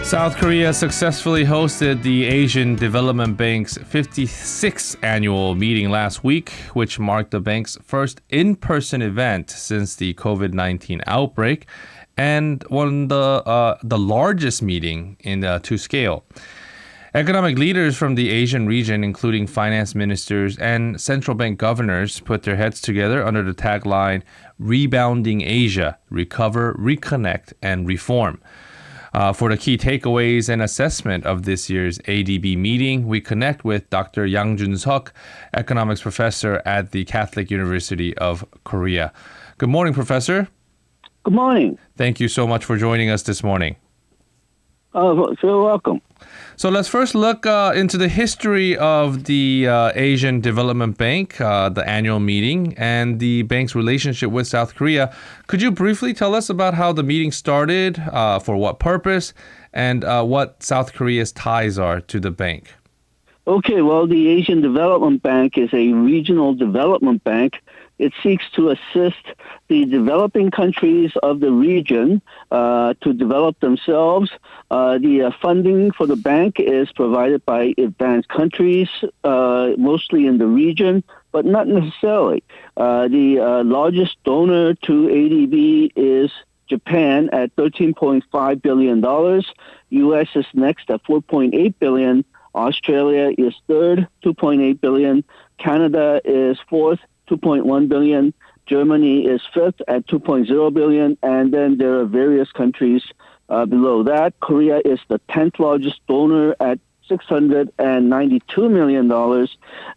South Korea successfully hosted the Asian Development Bank's 56th annual meeting last week, which marked the bank's first in-person event since the COVID-19 outbreak and one of the largest meeting to scale. Economic leaders from the Asian region, including finance ministers and central bank governors, put their heads together under the tagline, Rebounding Asia, Recover, Reconnect, and Reform. For the key takeaways and assessment of this year's ADB meeting, we connect with Dr. Yang Jun-seok, economics professor at the Catholic University of Korea. Good morning, Professor. Good morning. Thank you so much for joining us this morning. You're welcome. So let's first look into the history of the Asian Development Bank, the annual meeting, and the bank's relationship with South Korea. Could you briefly tell us about how the meeting started, for what purpose, and what South Korea's ties are to the bank? Okay, well, the Asian Development Bank is a regional development bank. It seeks to assist the developing countries of the region to develop themselves. The funding for the bank is provided by advanced countries, mostly in the region, but not necessarily. The largest donor to ADB is Japan at $13.5 billion. U.S. is next at $4.8 billion. Australia is third, $2.8 billion. Canada is fourth, $2.1 billion. Germany is fifth at $2.0 billion. And then there are various countries below that. Korea is the 10th largest donor at $692 million.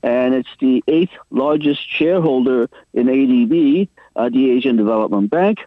And it's the 8th largest shareholder in ADB, the Asian Development Bank.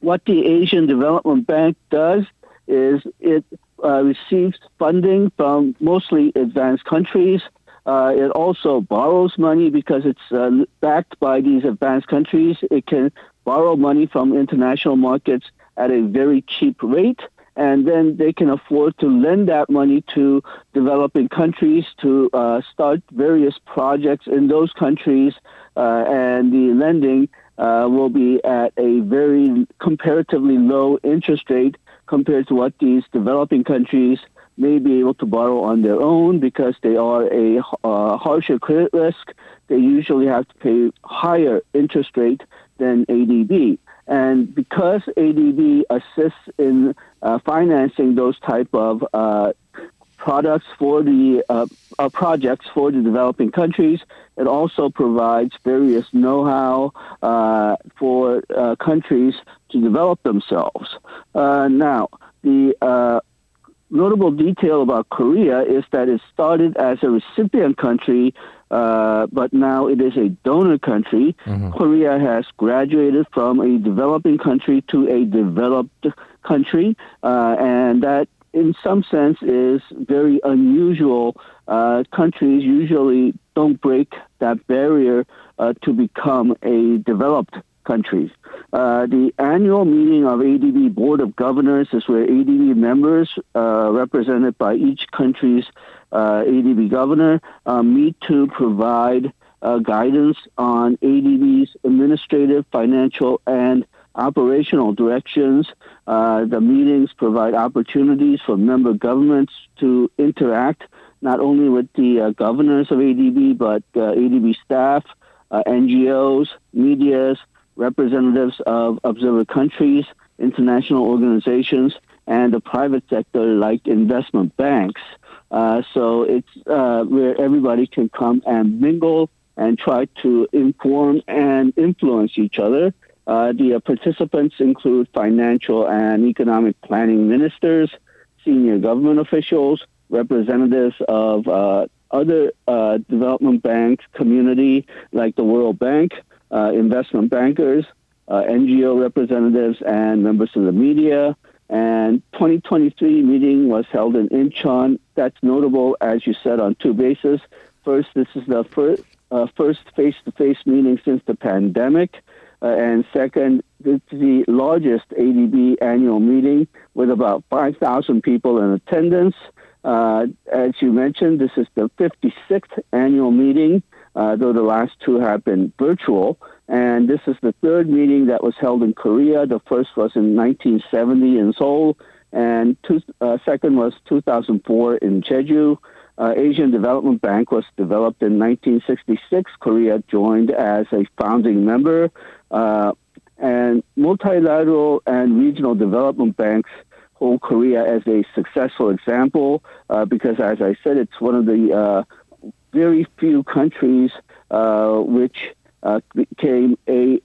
What the Asian Development Bank does is it receives funding from mostly advanced countries. It also borrows money because it's backed by these advanced countries. It can borrow money from international markets at a very cheap rate, and then they can afford to lend that money to developing countries to start various projects in those countries, and the lending will be at a very comparatively low interest rate compared to what these developing countries may be able to borrow on their own because they are a harsher credit risk. They usually have to pay higher interest rate than ADB. And because ADB assists in financing those type of products for the projects for the developing countries, it also provides various know-how for countries to develop themselves. Now, the notable detail about Korea is that it started as a recipient country, but now it is a donor country. Mm-hmm. Korea has graduated from a developing country to a developed country, and that in some sense is very unusual. Countries usually don't break that barrier to become a developed country. The annual meeting of ADB Board of Governors is where ADB members, represented by each country's ADB governor, meet to provide guidance on ADB's administrative, financial, and operational directions. The meetings provide opportunities for member governments to interact not only with the governors of ADB, but ADB staff, NGOs, medias, representatives of observer countries, international organizations, and the private sector like investment banks. So it's where everybody can come and mingle and try to inform and influence each other. The participants include financial and economic planning ministers, senior government officials, representatives of other development banks community like the World Bank, investment bankers, NGO representatives, and members of the media. And 2023 meeting was held in Incheon. That's notable, as you said, on two bases. First, this is the first face-to-face meeting since the pandemic. And second, it's the largest ADB annual meeting with about 5,000 people in attendance. As you mentioned, this is the 56th annual meeting, though the last two have been virtual. And this is the third meeting that was held in Korea. The first was in 1970 in Seoul, and second was 2004 in Jeju. Asian Development Bank was developed in 1966. Korea joined as a founding member. And multilateral and regional development banks hold Korea as a successful example because, as I said, it's one of the very few countries which became a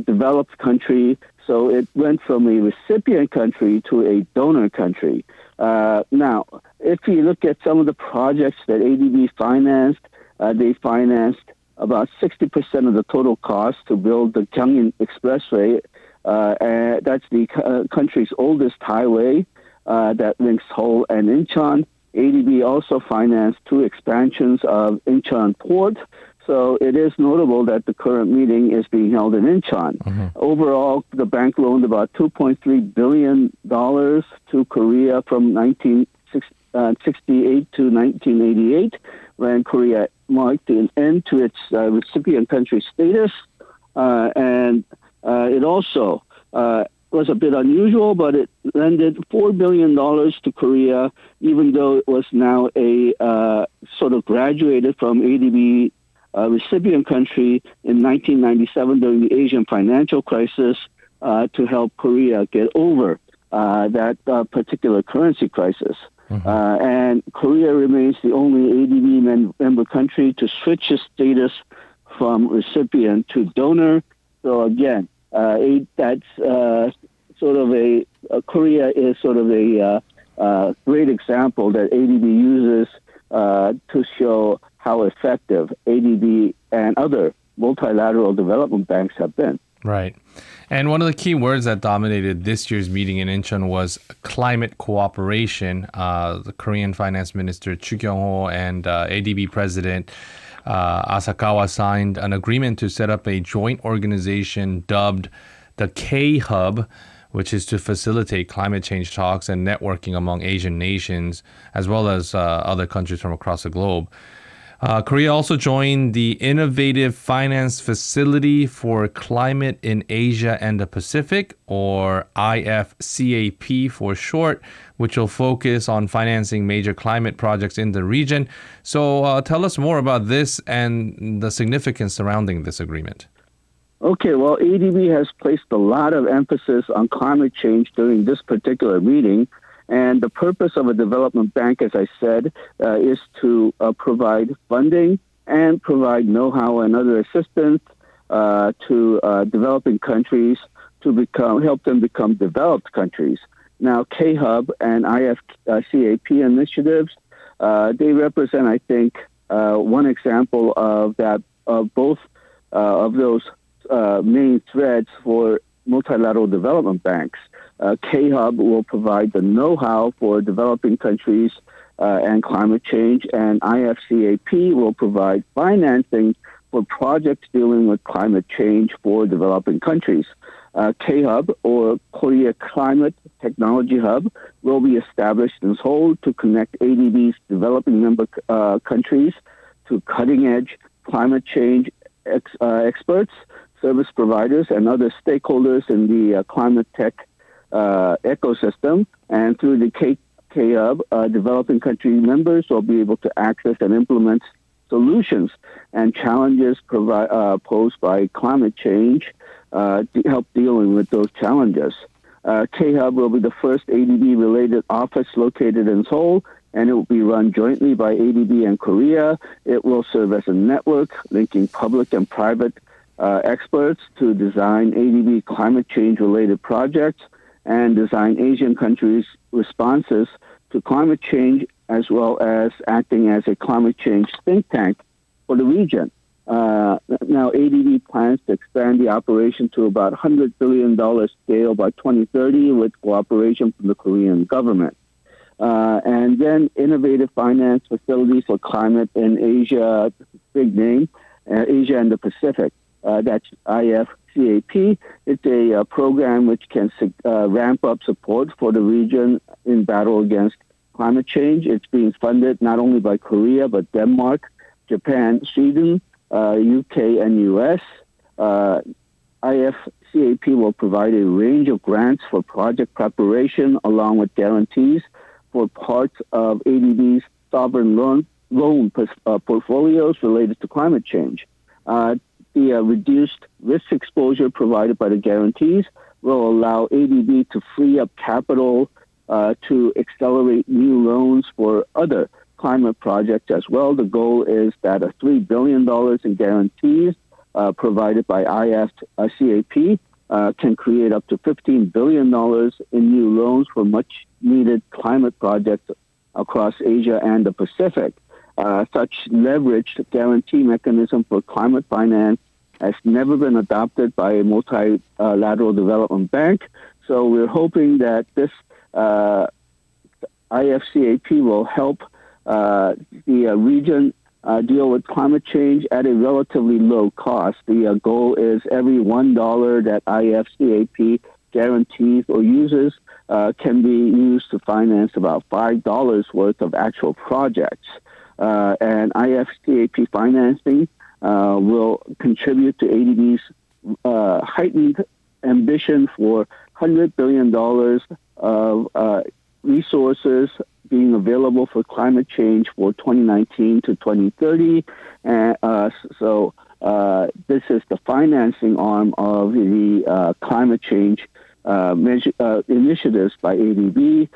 developed country. So it went from a recipient country to a donor country. Now, if you look at some of the projects that ADB financed, they financed about 60% of the total cost to build the Gyeongin Expressway. And that's the country's oldest highway that links Seoul and Incheon. ADB also financed 2 expansions of Incheon Port. So it is notable that the current meeting is being held in Incheon. Mm-hmm. Overall, the bank loaned about $2.3 billion to Korea from 1968 to 1988, when Korea marked an end to its recipient country status. And it also was a bit unusual, but it lended $4 billion to Korea, even though it was now a sort of graduated from ADB recipient country in 1997 during the Asian financial crisis to help Korea get over that particular currency crisis. Mm-hmm. And Korea remains the only ADB member country to switch its status from recipient to donor. So again, that's sort of Korea is sort of a great example that ADB uses to show how effective ADB and other multilateral development banks have been. Right. And one of the key words that dominated this year's meeting in Incheon was climate cooperation. The Korean Finance Minister Chu Kyung-ho and ADB President Asakawa signed an agreement to set up a joint organization dubbed the K-Hub, which is to facilitate climate change talks and networking among Asian nations, as well as other countries from across the globe. Korea also joined the Innovative Finance Facility for Climate in Asia and the Pacific, or IFCAP for short, which will focus on financing major climate projects in the region. So tell us more about this and the significance surrounding this agreement. Okay, well, ADB has placed a lot of emphasis on climate change during this particular meeting. And the purpose of a development bank, as I said, is to provide funding and provide know-how and other assistance to developing countries to help them become developed countries. Now, K-Hub and IFCAP initiatives, they represent, I think, one example of that, of both of those main threads for multilateral development banks. K-Hub will provide the know-how for developing countries and climate change, and IFCAP will provide financing for projects dealing with climate change for developing countries. K-Hub, or Korea Climate Technology Hub, will be established in Seoul to connect ADB's developing member countries to cutting-edge climate change experts, service providers, and other stakeholders in the climate tech ecosystem. And through the K-Hub, developing country members will be able to access and implement solutions and challenges posed by climate change to help dealing with those challenges. K-Hub will be the first ADB-related office located in Seoul, and it will be run jointly by ADB and Korea. It will serve as a network linking public and private experts to design ADB climate change-related projects and design Asian countries' responses to climate change, as well as acting as a climate change think tank for the region. Now, ADB plans to expand the operation to about $100 billion scale by 2030 with cooperation from the Korean government. And then Innovative Finance Facility for Climate in Asia, big name, Asia and the Pacific. That's IFCAP. It's a program which can ramp up support for the region in battle against climate change. It's being funded not only by Korea, but Denmark, Japan, Sweden, UK, and US. IFCAP will provide a range of grants for project preparation along with guarantees for parts of ADB's sovereign loan portfolios related to climate change. The reduced risk exposure provided by the guarantees will allow ADB to free up capital to accelerate new loans for other climate projects as well. The goal is that $3 billion in guarantees provided by IFCAP can create up to $15 billion in new loans for much needed climate projects across Asia and the Pacific. Such leveraged guarantee mechanism for climate finance has never been adopted by a multilateral development bank. So we're hoping that this IFCAP will help the region deal with climate change at a relatively low cost. The goal is every $1 that IFCAP guarantees or uses can be used to finance about $5 worth of actual projects. And IFCAP financing will contribute to ADB's heightened ambition for $100 billion of resources being available for climate change for 2019 to 2030. So this is the financing arm of the climate change initiatives by ADB.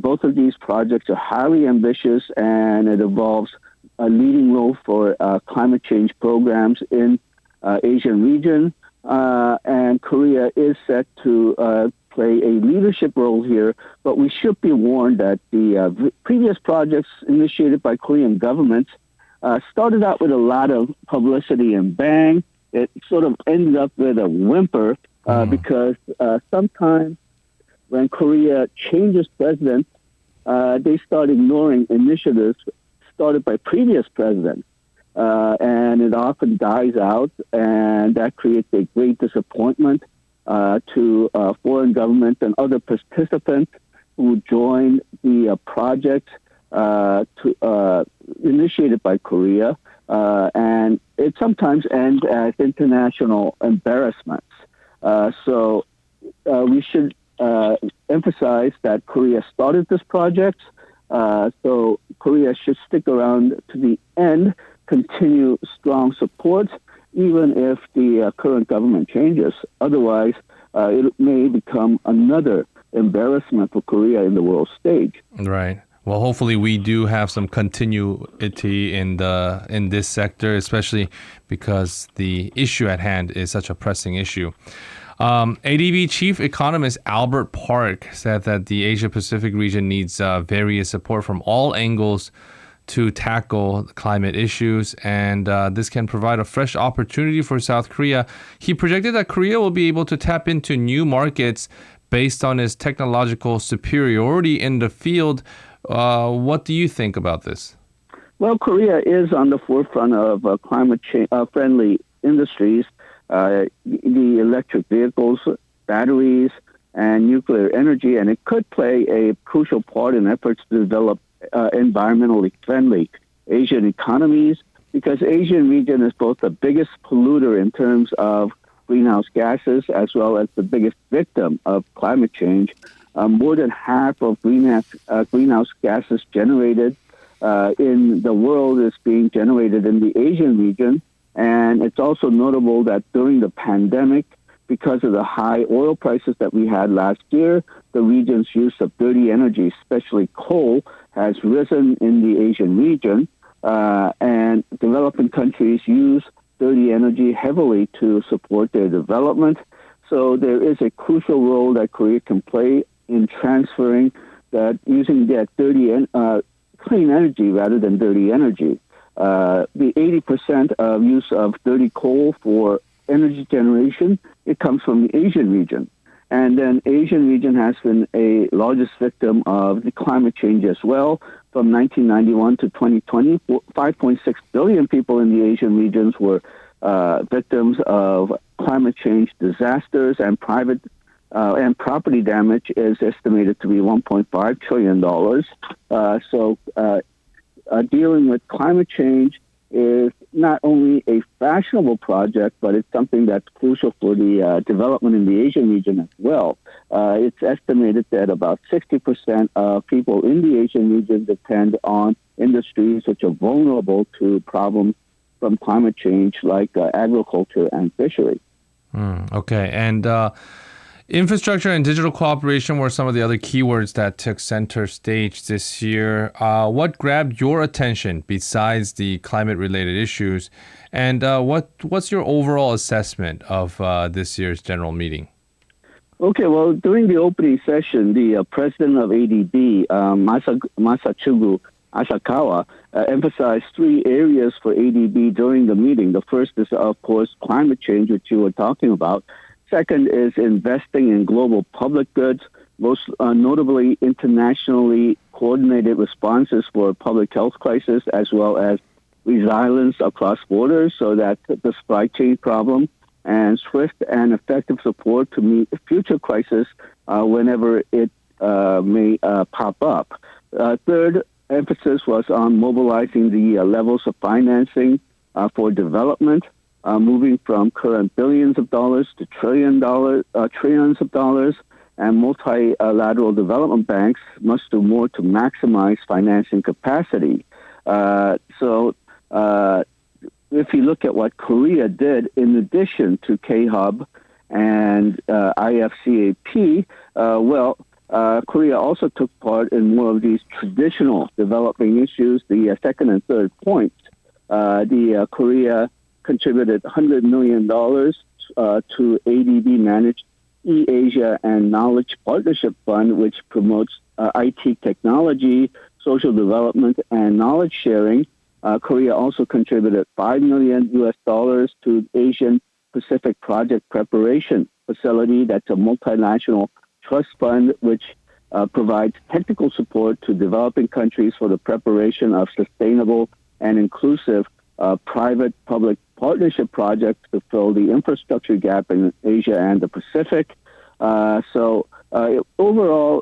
Both of these projects are highly ambitious, and it involves a leading role for climate change programs in Asian region. And Korea is set to play a leadership role here, but we should be warned that the previous projects initiated by Korean governments started out with a lot of publicity and bang. It sort of ended up with a whimper because sometimes when Korea changes presidents, they start ignoring initiatives started by previous presidents. And it often dies out, and that creates a great disappointment to foreign governments and other participants who joined the project initiated by Korea, and it sometimes ends as international embarrassments. So we should emphasize that Korea started this project, so Korea should stick around to the end, continue strong support, even if the current government changes. Otherwise, it may become another embarrassment for Korea in the world stage. Right. Well, hopefully we do have some continuity in this sector, especially because the issue at hand is such a pressing issue. ADB chief economist Albert Park said that the Asia-Pacific region needs various support from all angles to tackle climate issues, and this can provide a fresh opportunity for South Korea. He projected that Korea will be able to tap into new markets based on its technological superiority in the field. What do you think about this? Well, Korea is on the forefront of climate change friendly industries. The electric vehicles, batteries, and nuclear energy, and it could play a crucial part in efforts to develop environmentally friendly Asian economies, because Asian region is both the biggest polluter in terms of greenhouse gases as well as the biggest victim of climate change. More than half of greenhouse gases generated in the world is being generated in the Asian region. And it's also notable that during the pandemic, because of the high oil prices that we had last year, the region's use of dirty energy, especially coal, has risen in the Asian region. And developing countries use dirty energy heavily to support their development. So there is a crucial role that Korea can play in transferring that, using that clean energy rather than dirty energy. The 80% of use of dirty coal for energy generation, it comes from the Asian region. And then Asian region has been a largest victim of the climate change as well. From 1991 to 2020, 5.6 billion people in the Asian regions were victims of climate change disasters, and property damage is estimated to be $1.5 trillion. So dealing with climate change is not only a fashionable project, but it's something that's crucial for the development in the Asian region as well. It's estimated that about 60% of people in the Asian region depend on industries which are vulnerable to problems from climate change, like agriculture and fishery. Okay. And infrastructure and digital cooperation were some of the other keywords that took center stage this year. What grabbed your attention besides the climate-related issues? And what's your overall assessment of this year's general meeting? Okay, well, during the opening session, the president of ADB, Masatsugu Asakawa, emphasized three areas for ADB during the meeting. The first is, of course, climate change, which you were talking about. Second is investing in global public goods, most notably internationally coordinated responses for public health crisis, as well as resilience across borders so that the supply chain problem and swift and effective support to meet future crises whenever it may pop up. Third emphasis was on mobilizing the levels of financing for development, moving from current billions of dollars to trillions of dollars, and multilateral development banks must do more to maximize financing capacity. So if you look at what Korea did, in addition to K-Hub and IFCAP, Korea also took part in more of these traditional developing issues. The second and third points, Korea contributed $100 million to ADB-managed eAsia and Knowledge Partnership Fund, which promotes IT technology, social development, and knowledge sharing. Korea also contributed $5 million to Asian Pacific Project Preparation Facility. That's a multinational trust fund which provides technical support to developing countries for the preparation of sustainable and inclusive private-public partnership projects to fill the infrastructure gap in Asia and the Pacific. Overall,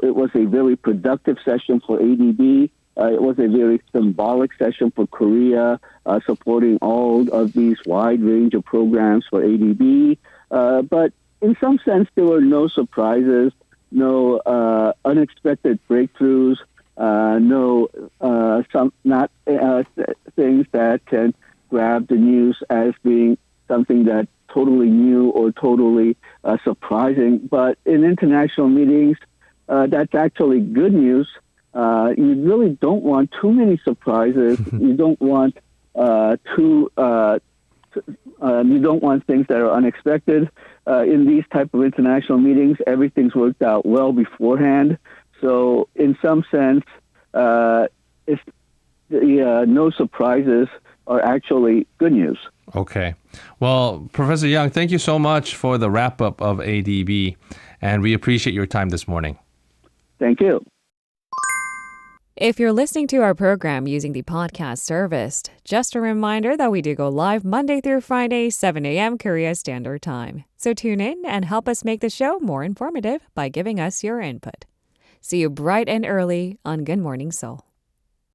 it was a very productive session for ADB. It was a very symbolic session for Korea, supporting all of these wide range of programs for ADB. But in some sense, there were no surprises, no unexpected breakthroughs, things that can grab the news as being something that's totally new or totally surprising. But in international meetings, that's actually good news. You really don't want too many surprises. You don't want you don't want things that are unexpected. In these type of international meetings, everything's worked out well beforehand. So, in some sense, no surprises are actually good news. Okay. Well, Professor Yang, thank you so much for the wrap-up of ADB, and we appreciate your time this morning. Thank you. If you're listening to our program using the podcast service, just a reminder that we do go live Monday through Friday, 7 a.m. Korea Standard Time. So tune in and help us make the show more informative by giving us your input. See you bright and early on Good Morning Seoul.